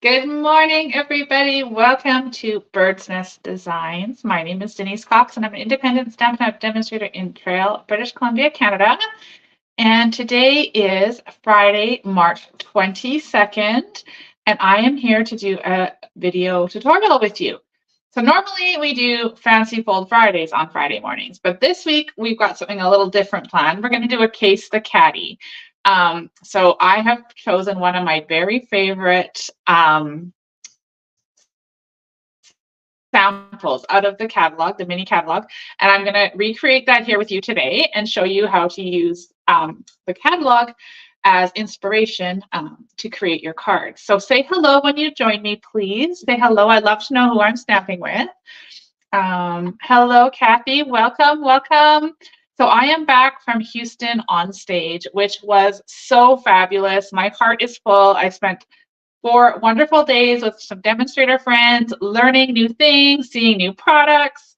Good morning, everybody. Welcome to Bird's Nest Designs. My name is Denise Cox, and I'm an independent Stampin' UP demonstrator in Trail, British Columbia, Canada. And today is Friday, March 22nd, and I am here to do a video tutorial with you. So normally we do Fancy Fold Fridays on Friday mornings, but this week we've got something a little different planned. We're going to do a Case the Catty. So I have chosen one of my very favorite samples out of the catalog, the mini catalog, and I'm going to recreate that here with you today and show you how to use the catalog as inspiration to create your cards. So say hello when you join me, please. Say hello. I'd love to know who I'm stamping with. Hello, Cathy. Welcome, welcome. So I am back from Houston on stage, which was so fabulous. My heart is full. I spent 4 wonderful days with some demonstrator friends, learning new things, seeing new products,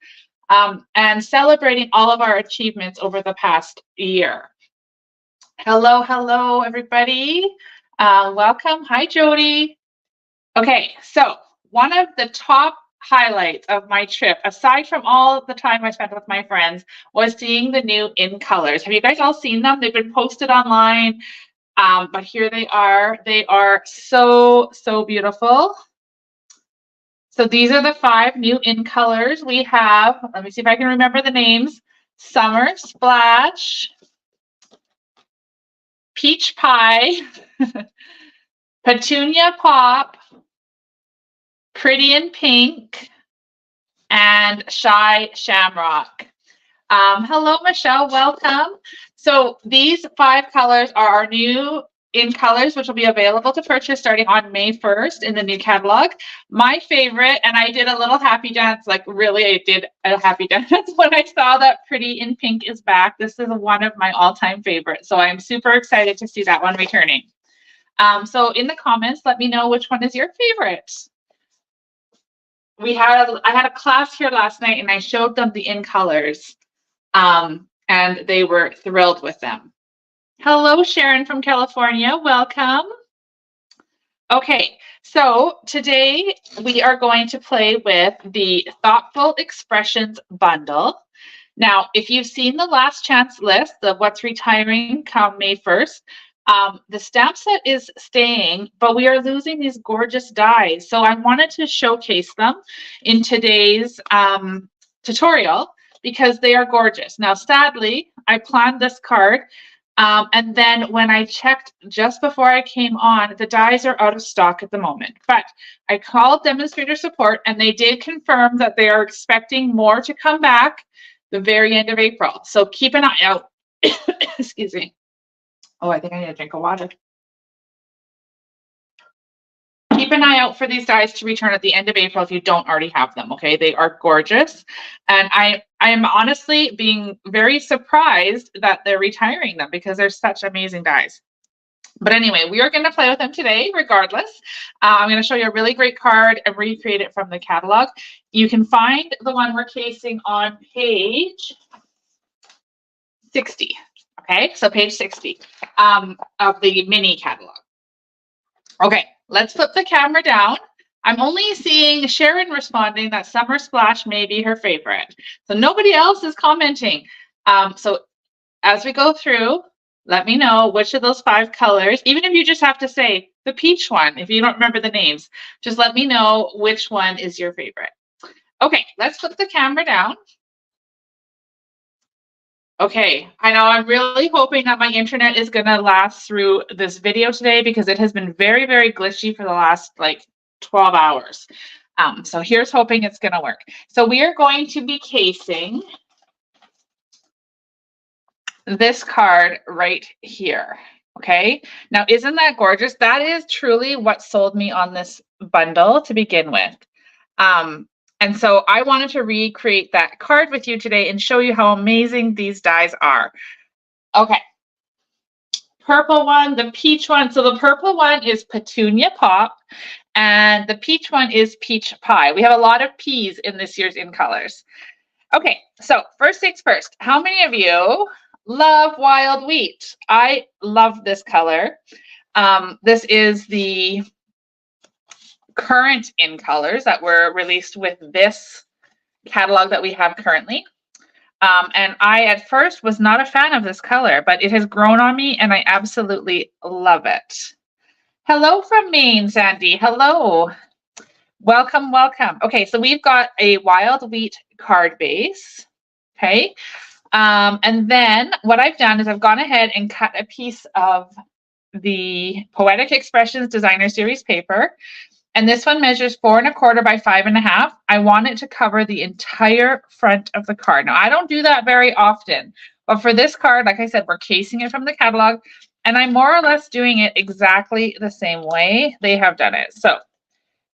and celebrating all of our achievements over the past year. Hello, hello, everybody. Welcome. Hi, Jody. Okay, so one of the top highlights of my trip, aside from all the time I spent with my friends, was seeing the new in colors. Have you guys all seen them? They've been posted online, but here they are. They are so, so beautiful. So these are the 5 new in colors we have. Let me see if I can remember the names. Summer Splash, Peach Pie, Petunia Pop, Pretty in Pink, and Shy Shamrock. Hello, Michelle. Welcome. So these 5 colors are our new in colors, which will be available to purchase starting on May 1st in the new catalog. My favorite, and I did a little happy dance, like really I did a happy dance when I saw that Pretty in Pink is back. This is one of my all-time favorites. So I'm super excited to see that one returning. So in the comments, let me know which one is your favorite. I had a class here last night and I showed them the in colors and they were thrilled with them. Hello, Sharon from California. Welcome. Okay, so today we are going to play with the Thoughtful Expressions bundle. Now, if you've seen the last chance list of what's retiring come May 1st, the stamp set is staying, but we are losing these gorgeous dies. So I wanted to showcase them in today's tutorial because they are gorgeous. Now, sadly, I planned this card, and then when I checked just before I came on, the dies are out of stock at the moment. But I called demonstrator support, and they did confirm that they are expecting more to come back the very end of April. So keep an eye out. Excuse me. Oh, I think I need a drink of water. Keep an eye out for these dies to return at the end of April if you don't already have them, okay? They are gorgeous. And I am honestly being very surprised that they're retiring them because they're such amazing dies. But anyway, we are going to play with them today regardless. I'm going to show you a really great card and recreate it from the catalog. You can find the one we're casing on page 60. Okay, so page 60 of the mini catalog. Okay, let's flip the camera down. I'm only seeing Sharon responding that Summer Splash may be her favorite. So nobody else is commenting. So as we go through, let me know which of those 5 colors, even if you just have to say the peach one, if you don't remember the names, just let me know which one is your favorite. Okay, let's flip the camera down. Okay, I know I'm really hoping that my internet is going to last through this video today because it has been very, very glitchy for the last like 12 hours. So here's hoping it's going to work. So we are going to be casing this card right here. Okay, now isn't that gorgeous? That is truly what sold me on this bundle to begin with. And so I wanted to recreate that card with you today and show you how amazing these dies are. Okay. Purple one, the peach one. So the purple one is Petunia Pop and the peach one is Peach Pie. We have a lot of peas in this year's in colors. Okay, so first things first, how many of you love wild wheat? I love this color. This is the current in colors that were released with this catalog that we have currently. And I at first was not a fan of this color, but it has grown on me and I absolutely love it. Hello from Maine, Sandy. Hello. Welcome, welcome. Okay, so we've got a wild wheat card base. Okay. And then what I've done is I've gone ahead and cut a piece of the Poetic Expressions Designer Series paper. And this one measures 4 1/4 by 5 1/2. I want it to cover the entire front of the card. Now, I don't do that very often, but for this card, like I said, we're casing it from the catalog, and I'm more or less doing it exactly the same way they have done it. So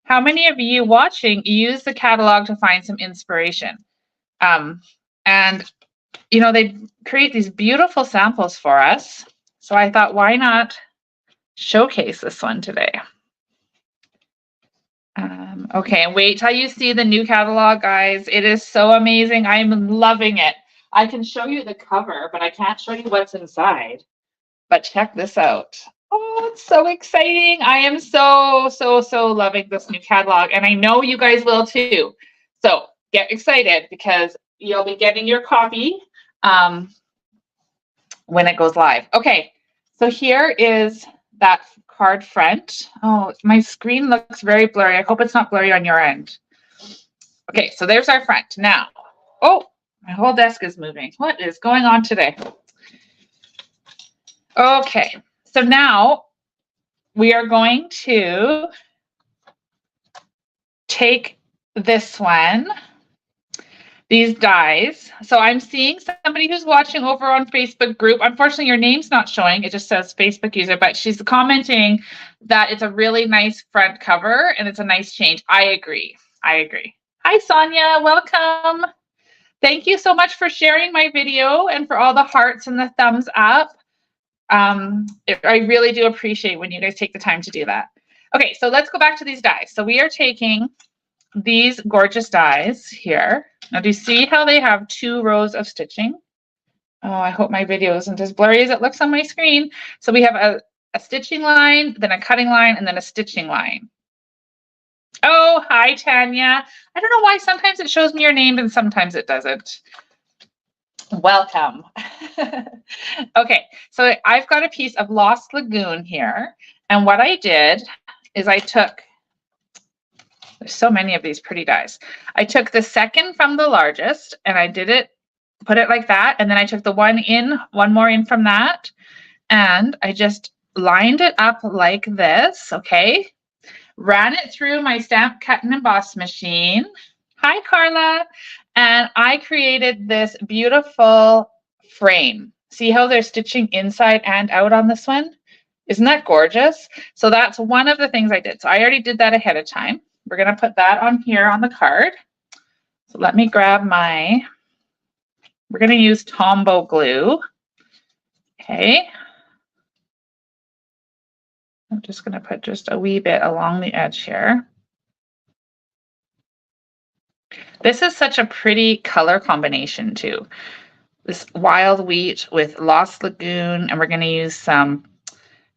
how many of you watching use the catalog to find some inspiration? And, you know, they create these beautiful samples for us. So I thought, why not showcase this one today? Okay, and wait till you see the new catalog, guys. It is so amazing. I'm loving it. I can show you the cover, but I can't show you what's inside. But check this out. Oh, it's so exciting. I am so loving this new catalog, and I know you guys will too. So get excited because you'll be getting your copy when it goes live. Okay, so here is that card front. Oh, my screen looks very blurry. I hope it's not blurry on your end. Okay, so there's our front. Now, oh, my whole desk is moving. What is going on today? Okay, so now we are going to take this one, these dies. So I'm seeing somebody who's watching over on Facebook group. Unfortunately, your name's not showing. It just says Facebook user, but she's commenting that it's a really nice front cover and it's a nice change. I agree. I agree. Hi, Sonia. Welcome. Thank you so much for sharing my video and for all the hearts and the thumbs up. I really do appreciate when you guys take the time to do that. Okay, so let's go back to these dies. So we are taking these gorgeous dies here. Now, do you see how they have 2 rows of stitching? Oh, I hope my video isn't as blurry as it looks on my screen. So we have a stitching line, then a cutting line, and then a stitching line. Oh, hi, Tanya. I don't know why sometimes it shows me your name and sometimes it doesn't. Welcome. Okay, so I've got a piece of Lost Lagoon here. And what I did is I took, there's so many of these pretty dies. I took the second from the largest and I did it, put it like that. And then I took the one more in from that. And I just lined it up like this, okay? Ran it through my stamp, cut, and emboss machine. Hi, Carla. And I created this beautiful frame. See how they're stitching inside and out on this one? Isn't that gorgeous? So that's one of the things I did. So I already did that ahead of time. We're going to put that on here on the card. So let me grab my, we're going to use Tombow glue. Okay. I'm just going to put just a wee bit along the edge here. This is such a pretty color combination too. This wild wheat with Lost Lagoon, and we're going to use some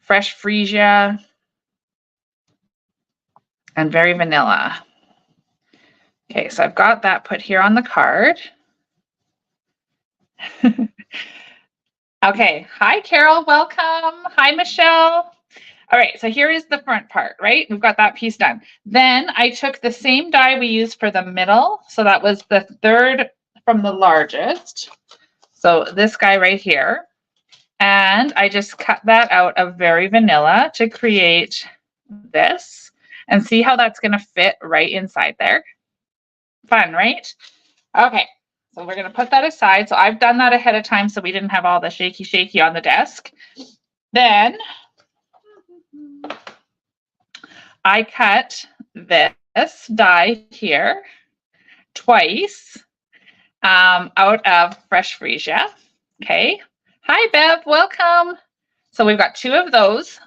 fresh freesia and very vanilla. Okay, so I've got that put here on the card. Okay, hi Carol, welcome. Hi Michelle. All right, so here is the front part, right? We've got that piece done. Then I took the same die we used for the middle. So that was the third from the largest. So this guy right here. And I just cut that out of very vanilla to create this. And see how that's going to fit right inside there. Fun, right? Okay, so we're going to put that aside. So I've done that ahead of time so we didn't have all the shaky on the desk. Then I cut this die here twice out of fresh freesia. Okay. Hi, Bev. Welcome. So we've got 2 of those.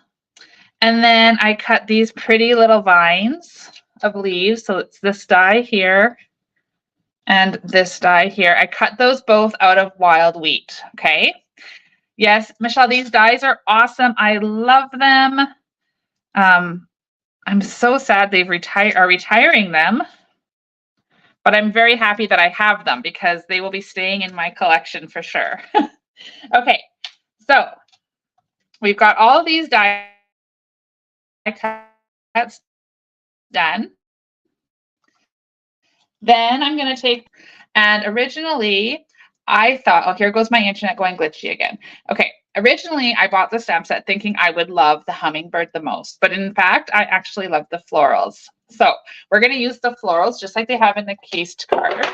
And then I cut these pretty little vines of leaves. So it's this die here and this die here. I cut those both out of wild wheat. Okay. Yes, Michelle, these dies are awesome. I love them. I'm so sad they've are retiring them, but I'm very happy that I have them because they will be staying in my collection for sure. Okay, so we've got all of these die cuts done. Then I'm going to take, and originally I thought, oh, here goes my internet going glitchy again. Okay, originally I bought the stamp set thinking I would love the hummingbird the most, but in fact, I actually love the florals. So we're going to use the florals just like they have in the cased card,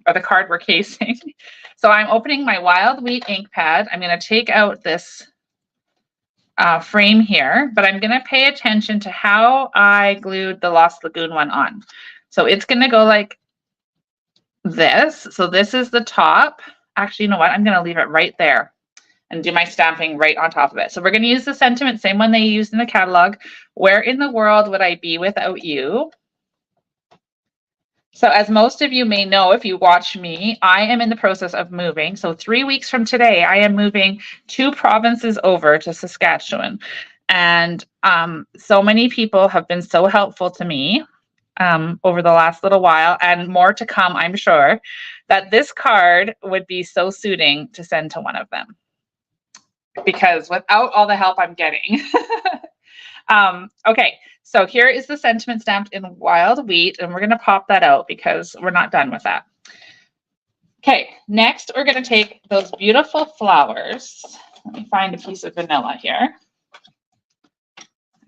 or the card we're casing. So I'm opening my Wild Wheat ink pad. I'm going to take out this frame here, but I'm going to pay attention to how I glued the Lost Lagoon one on. So it's going to go like this. So this is the top. Actually, you know what? I'm going to leave it right there and do my stamping right on top of it. So we're going to use the sentiment, same one they used in the catalog. Where in the world would I be without you? So as most of you may know, if you watch me, I am in the process of moving. So 3 weeks from today, I am moving 2 provinces over to Saskatchewan. And so many people have been so helpful to me over the last little while, and more to come, I'm sure, that this card would be so suiting to send to one of them. Because without all the help I'm getting. Okay, so here is the sentiment stamped in Wild Wheat, and we're going to pop that out because we're not done with that. Okay, next we're going to take those beautiful flowers. Let me find a piece of vanilla here.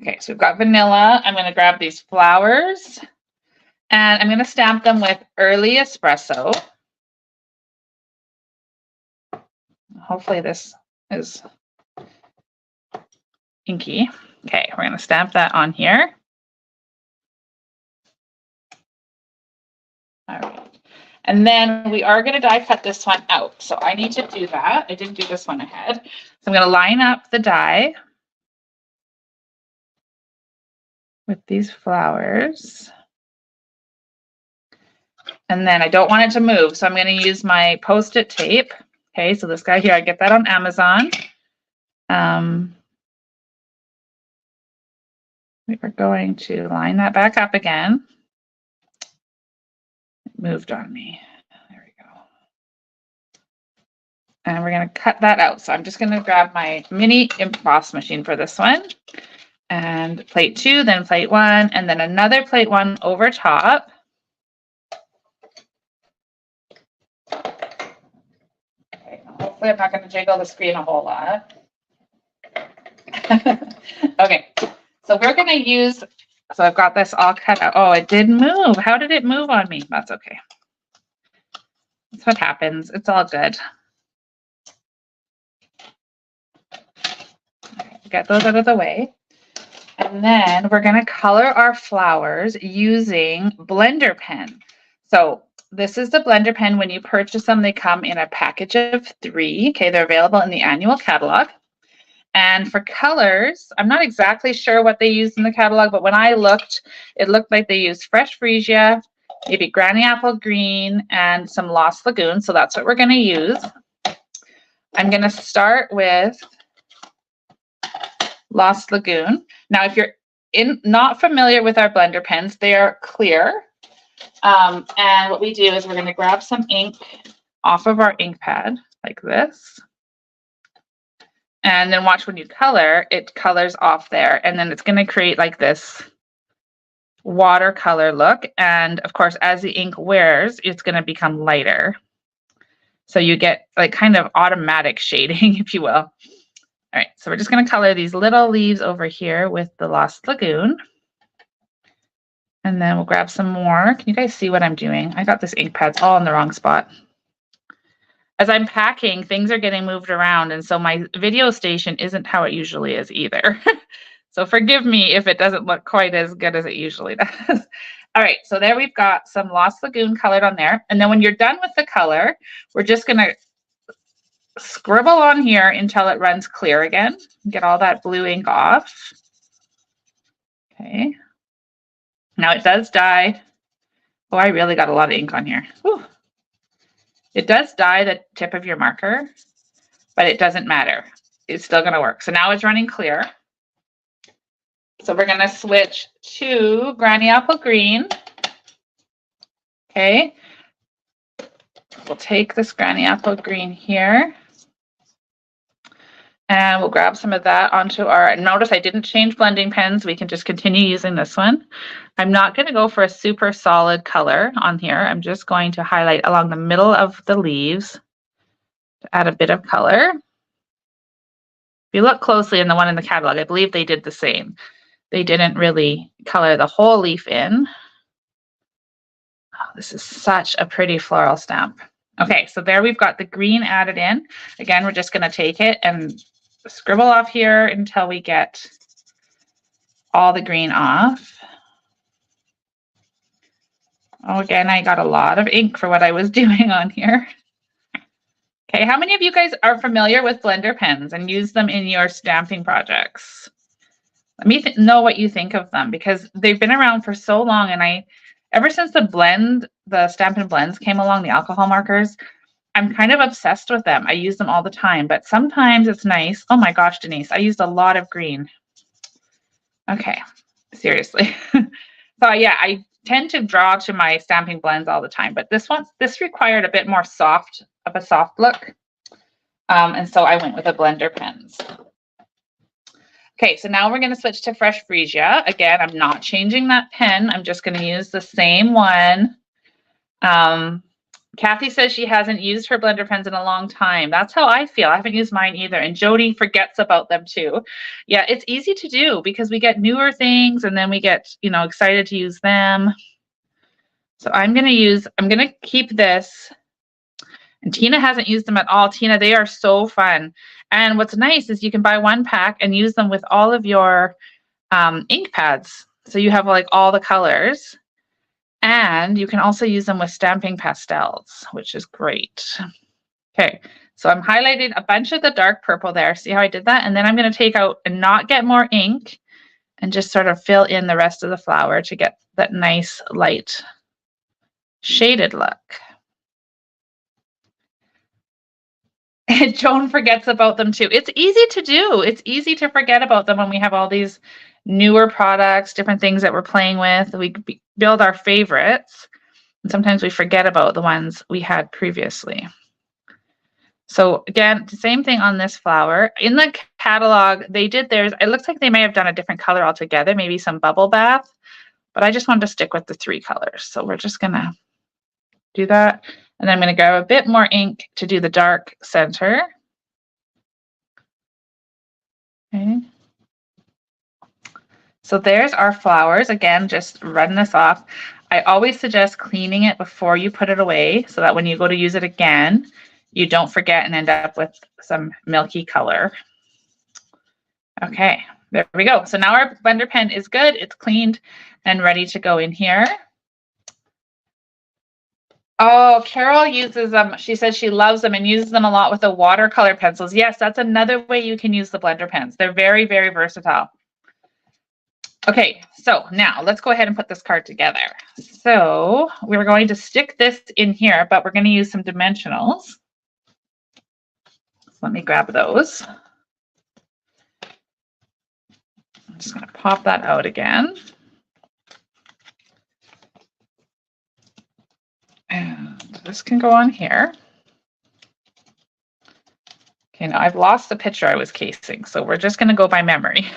Okay, so we've got vanilla. I'm going to grab these flowers, and I'm going to stamp them with Early Espresso. Hopefully this is inky. Okay, we're going to stamp that on here. All right. And then we are going to die cut this one out. So I need to do that. I didn't do this one ahead. So I'm going to line up the die with these flowers. And then I don't want it to move. So I'm going to use my Post-it tape. Okay, so this guy here, I get that on Amazon. We are going to line that back up again. It moved on me. There we go. And we're going to cut that out. So I'm just going to grab my mini emboss machine for this one. And plate 2, then plate 1, and then another plate 1 over top. Okay, hopefully I'm not going to jiggle the screen a whole lot. Okay, so we're going to use, so I've got this all cut out. Oh, it did move. How did it move on me? That's okay. That's what happens. It's all good. Okay, get those out of the way. And then we're going to color our flowers using blender pen. So this is the blender pen. When you purchase them, they come in a package of 3. Okay, they're available in the annual catalog. And for colors, I'm not exactly sure what they used in the catalog, but when I looked, it looked like they used fresh freesia, maybe granny apple green, and some Lost Lagoon. So that's what we're going to use. I'm going to start with Lost Lagoon. Now, if you're not familiar with our blender pens, they are clear. And what we do is we're going to grab some ink off of our ink pad like this. And then watch when you color, it colors off there. And then it's going to create like this watercolor look. And of course, as the ink wears, it's going to become lighter. So you get like kind of automatic shading, if you will. All right, so we're just going to color these little leaves over here with the Lost Lagoon. And then we'll grab some more. Can you guys see what I'm doing? I got this ink pads all in the wrong spot. As I'm packing, things are getting moved around, and so my video station isn't how it usually is either. So forgive me if it doesn't look quite as good as it usually does. All right, so there we've got some Lost Lagoon colored on there. And then when you're done with the color, we're just going to scribble on here until it runs clear again. Get all that blue ink off. Okay. Now it does dye. Oh, I really got a lot of ink on here. Whew. It does dye the tip of your marker, but it doesn't matter. It's still going to work. So now it's running clear. So we're going to switch to Granny Apple Green. Okay. We'll take this Granny Apple Green here. And we'll grab some of that onto our, notice I didn't change blending pens. We can just continue using this one. I'm not going to go for a super solid color on here. I'm just going to highlight along the middle of the leaves to add a bit of color. If you look closely in the one in the catalog, I believe they did the same. They didn't really color the whole leaf in. Oh, this is such a pretty floral stamp. Okay, so there we've got the green added in. Again, we're just going to take it and scribble off here until we get all the green off. Oh, again, I got a lot of ink for what I was doing on here. Okay, how many of you guys are familiar with blender pens and use them in your stamping projects? Let me know what you think of them, because they've been around for so long, and ever since the Stampin' Blends came along, the alcohol markers, I'm kind of obsessed with them. I use them all the time, but sometimes it's nice. Oh my gosh, Denise, I used a lot of green. Okay, seriously. So yeah, I tend to draw to my Stampin' Blends all the time, but this required a bit more soft look. And so I went with the blender pens. Okay, so now we're going to switch to Fresh Freesia. Again, I'm not changing that pen. I'm just going to use the same one. Kathy says she hasn't used her blender pens in a long time. That's how I feel. I haven't used mine either. And Jody forgets about them too. Yeah, it's easy to do because we get newer things and then we get, excited to use them. So I'm going to keep this. And Tina hasn't used them at all. Tina, they are so fun. And what's nice is you can buy one pack and use them with all of your ink pads. So you have like all the colors. And you can also use them with stamping pastels, which is great. Okay, so I'm highlighting a bunch of the dark purple there. See how I did that? And then I'm going to take out and not get more ink and just sort of fill in the rest of the flower to get that nice light shaded look. And Joan forgets about them too. It's easy to do. It's easy to forget about them when we have all these newer products, different things that we're playing with. We build our favorites, and sometimes we forget about the ones we had previously. So again, the same thing on this flower. In the catalog, they did theirs. It looks like they may have done a different color altogether, maybe some bubble bath, but I just wanted to stick with the 3 colors. So we're just going to do that. And I'm going to grab a bit more ink to do the dark center. Okay. So there's our flowers. Again, just running this off. I always suggest cleaning it before you put it away so that when you go to use it again, you don't forget and end up with some milky color. Okay, there we go. So now our blender pen is good. It's cleaned and ready to go in here. Oh, Carol uses them. She says she loves them and uses them a lot with the watercolor pencils. Yes, that's another way you can use the blender pens. They're very, very versatile. Okay, so now let's go ahead and put this card together. So we're going to stick this in here, but we're going to use some dimensionals. So let me grab those. I'm just going to pop that out again. And this can go on here. Okay, now I've lost the picture I was casing, so we're just going to go by memory.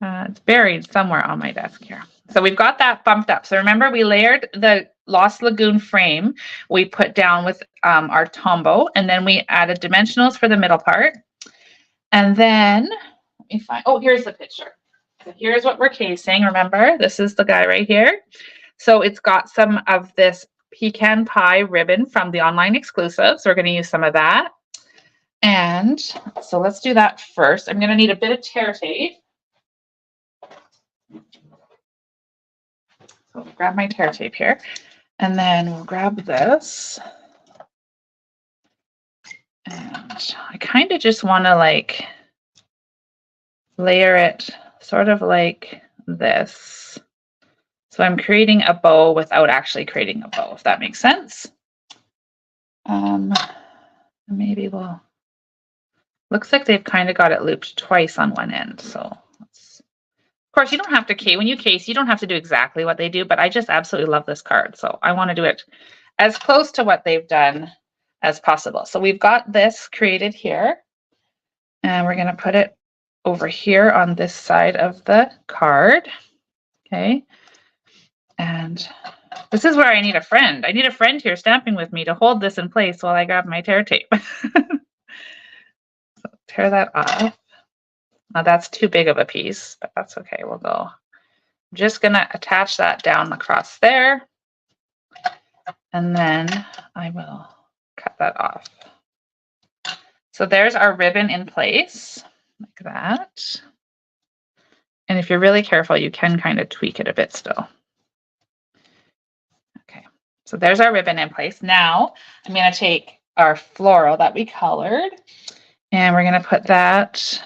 It's buried somewhere on my desk here. So we've got that bumped up. So remember, we layered the Lost Lagoon frame. We put down with our Tombow, and then we added dimensionals for the middle part. And then, let me find, oh, here's the picture. So here's what we're casing. Remember, this is the guy right here. So it's got some of this pecan pie ribbon from the online exclusive. So we're going to use some of that. And so let's do that first. I'm going to need a bit of tear tape. So I'll grab my tear tape here. And then we'll grab this. And I kind of just want to like layer it sort of like this. So I'm creating a bow without actually creating a bow, if that makes sense. Maybe we'll, looks like they've kind of got it looped twice on one end. So let's course, you don't have to when you case, you don't have to do exactly what they do, but I just absolutely love this card. So I want to do it as close to what they've done as possible. So we've got this created here, and we're going to put it over here on this side of the card. Okay. And this is where I need a friend. I need a friend here stamping with me to hold this in place while I grab my tear tape. So tear that off. Now that's too big of a piece, but that's okay. We'll go. I'm just going to attach that down across there. And then I will cut that off. So there's our ribbon in place, like that. And if you're really careful, you can kind of tweak it a bit still. Okay, so there's our ribbon in place. Now I'm going to take our floral that we colored, and we're going to put that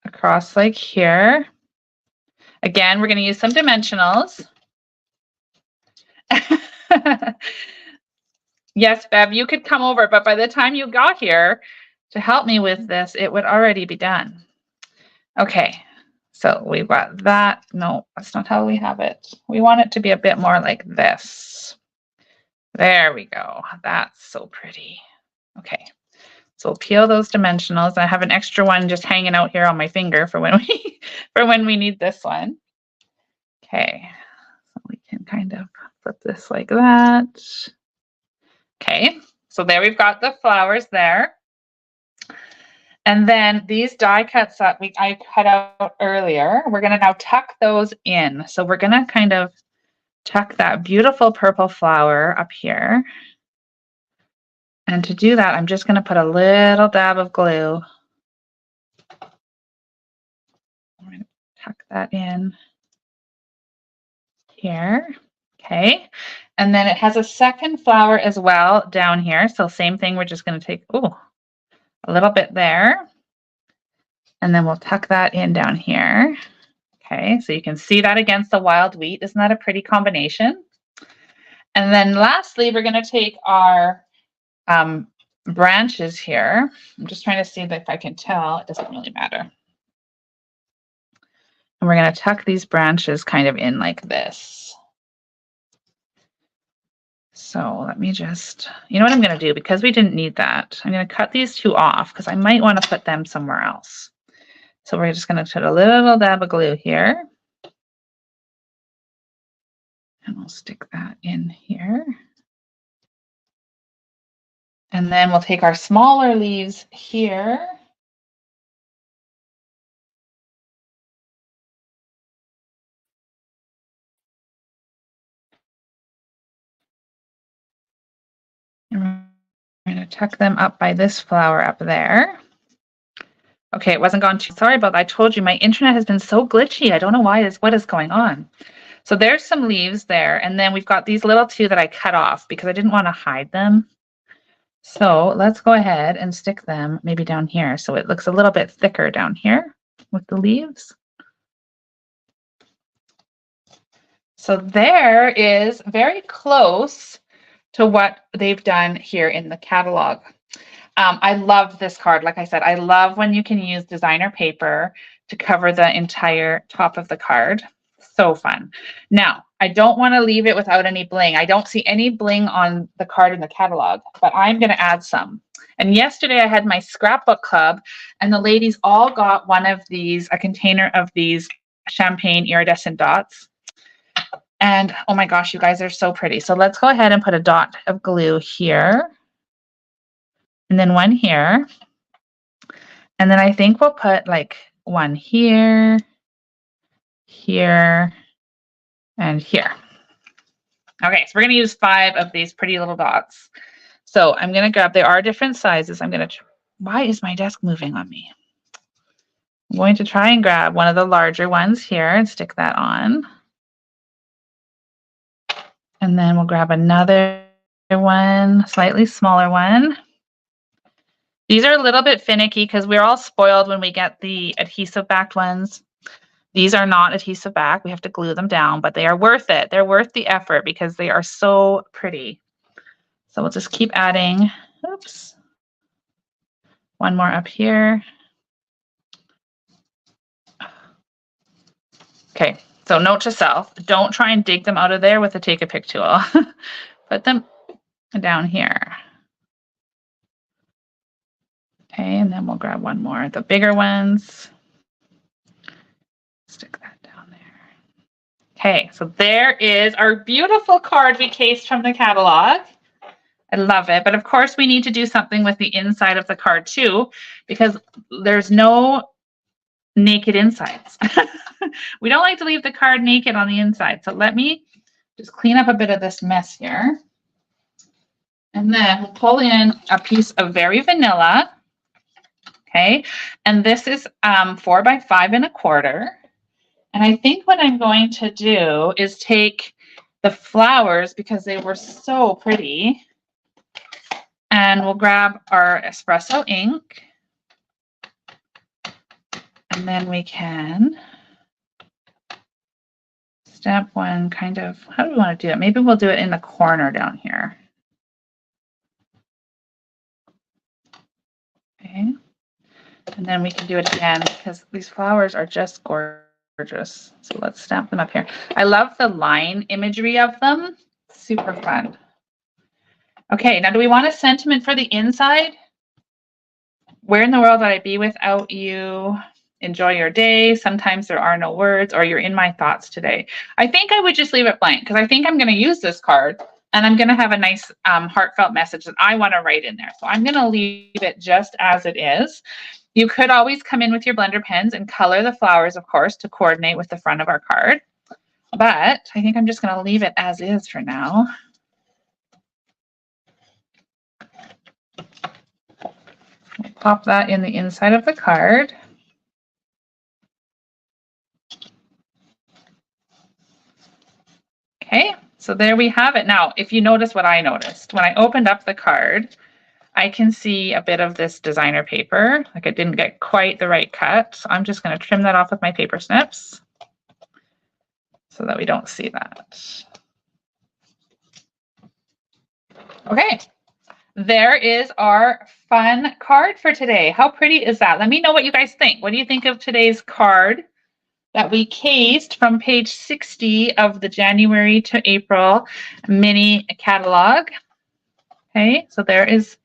across like here. Again, we're going to use some dimensionals. Yes, Bev, you could come over, but by the time you got here to help me with this, it would already be done. Okay, so we've got that. No, that's not how we have it. We want it to be a bit more like this. There we go. That's so pretty. Okay, so we'll peel those dimensionals. I have an extra one just hanging out here on my finger for when we need this one. Okay, so we can kind of flip this like that. Okay, so there we've got the flowers there. And then these die cuts that I cut out earlier, we're going to now tuck those in. So we're going to kind of tuck that beautiful purple flower up here. And to do that, I'm just going to put a little dab of glue. I'm going to tuck that in here. Okay. And then it has a second flower as well down here. So same thing, we're just going to take, a little bit there. And then we'll tuck that in down here. Okay, so you can see that against the wild wheat. Isn't that a pretty combination? And then lastly, we're going to take our branches here. I'm just trying to see if I can tell. It doesn't really matter. And we're going to tuck these branches kind of in like this. So let me just, you know what I'm going to do? Because we didn't need that, I'm going to cut these two off because I might want to put them somewhere else. So we're just going to put a little dab of glue here. And we'll stick that in here. And then we'll take our smaller leaves here. And we're going to tuck them up by this flower up there. Okay, it wasn't gone too. Sorry about that. I told you my internet has been so glitchy. I don't know what is going on. So there's some leaves there. And then we've got these little two that I cut off because I didn't want to hide them. So let's go ahead and stick them maybe down here. So it looks a little bit thicker down here with the leaves. So there is very close to what they've done here in the catalog. I love this card. Like I said, I love when you can use designer paper to cover the entire top of the card. So fun. Now, I don't want to leave it without any bling. I don't see any bling on the card in the catalog, but I'm going to add some. And yesterday I had my scrapbook club, and the ladies all got one of these, a container of these champagne iridescent dots. And oh my gosh, you guys, they're so pretty. So let's go ahead and put a dot of glue here. And then one here. And then I think we'll put like one here, here, and here. Okay, so we're going to use 5 of these pretty little dots. So I'm going to grab, there are different sizes. I'm going to, why is my desk moving on me? I'm going to try and grab one of the larger ones here and stick that on. And then we'll grab another one, slightly smaller one. These are a little bit finicky because we're all spoiled when we get the adhesive backed ones. These are not adhesive back. We have to glue them down, but they are worth it. They're worth the effort because they are so pretty. So we'll just keep adding. Oops. One more up here. Okay, so note to self, don't try and dig them out of there with the take a pick tool. Put them down here. Okay, and then we'll grab one more, the bigger ones. Stick that down there. Okay, so there is our beautiful card we cased from the catalog. I love it, but of course we need to do something with the inside of the card too, because there's no naked insides. We don't like to leave the card naked on the inside. So let me just clean up a bit of this mess here. And then we'll pull in a piece of very vanilla. Okay, and this is 4 by 5 1/4. And I think what I'm going to do is take the flowers, because they were so pretty, and we'll grab our espresso ink. And then we can stamp one kind of, how do we want to do it? Maybe we'll do it in the corner down here. Okay. And then we can do it again because these flowers are just gorgeous. So let's stamp them up here. I love the line imagery of them. Super fun. Okay, now do we want a sentiment for the inside? Where in the world would I be without you? Enjoy your day. Sometimes there are no words, or you're in my thoughts today. I think I would just leave it blank because I think I'm going to use this card and I'm going to have a nice heartfelt message that I want to write in there. So I'm going to leave it just as it is. You could always come in with your blender pens and color the flowers, of course, to coordinate with the front of our card. But I think I'm just going to leave it as is for now. We'll pop that in the inside of the card. Okay, so there we have it. Now, if you notice what I noticed, when I opened up the card, I can see a bit of this designer paper. Like I didn't get quite the right cut. So I'm just going to trim that off with my paper snips so that we don't see that. Okay, there is our fun card for today. How pretty is that? Let me know what you guys think. What do you think of today's card that we cased from page 60 of the January to April mini catalog? Okay, so there is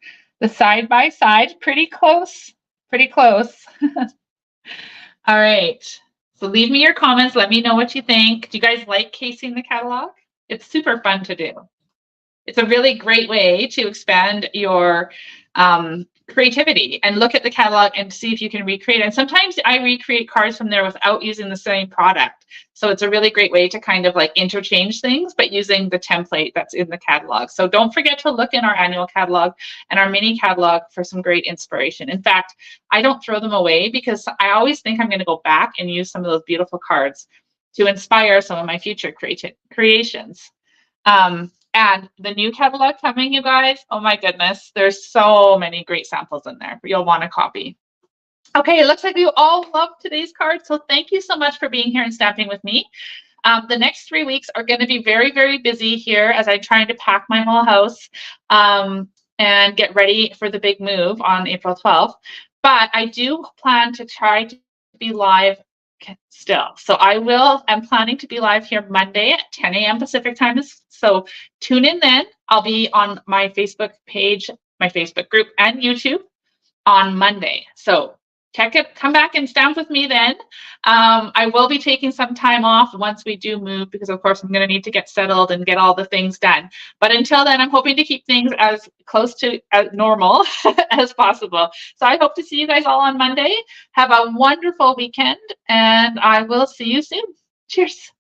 the side by side, pretty close, pretty close. All right, so leave me your comments. Let me know what you think. Do you guys like casing the catalog? It's super fun to do. It's a really great way to expand your creativity and look at the catalog and see if you can recreate. And sometimes I recreate cards from there without using the same product. So it's a really great way to kind of like interchange things, but using the template that's in the catalog. So don't forget to look in our annual catalog and our mini catalog for some great inspiration. In fact, I don't throw them away because I always think I'm going to go back and use some of those beautiful cards to inspire some of my future creations. And the new catalog coming, you guys, oh my goodness, there's so many great samples in there. You'll want to copy. Okay, it looks like you all loved today's card. So thank you so much for being here and stamping with me. The next 3 weeks are going to be very, very busy here as I'm trying to pack my whole house and get ready for the big move on April 12th. But I do plan to try to be live still. So I'm planning to be live here Monday at 10 a.m. Pacific time. So tune in then. I'll be on my Facebook page, my Facebook group, and YouTube on Monday. So check it, come back and stamp with me then. I will be taking some time off once we do move because of course I'm going to need to get settled and get all the things done. But until then, I'm hoping to keep things as close to normal as possible. So I hope to see you guys all on Monday. Have a wonderful weekend and I will see you soon. Cheers.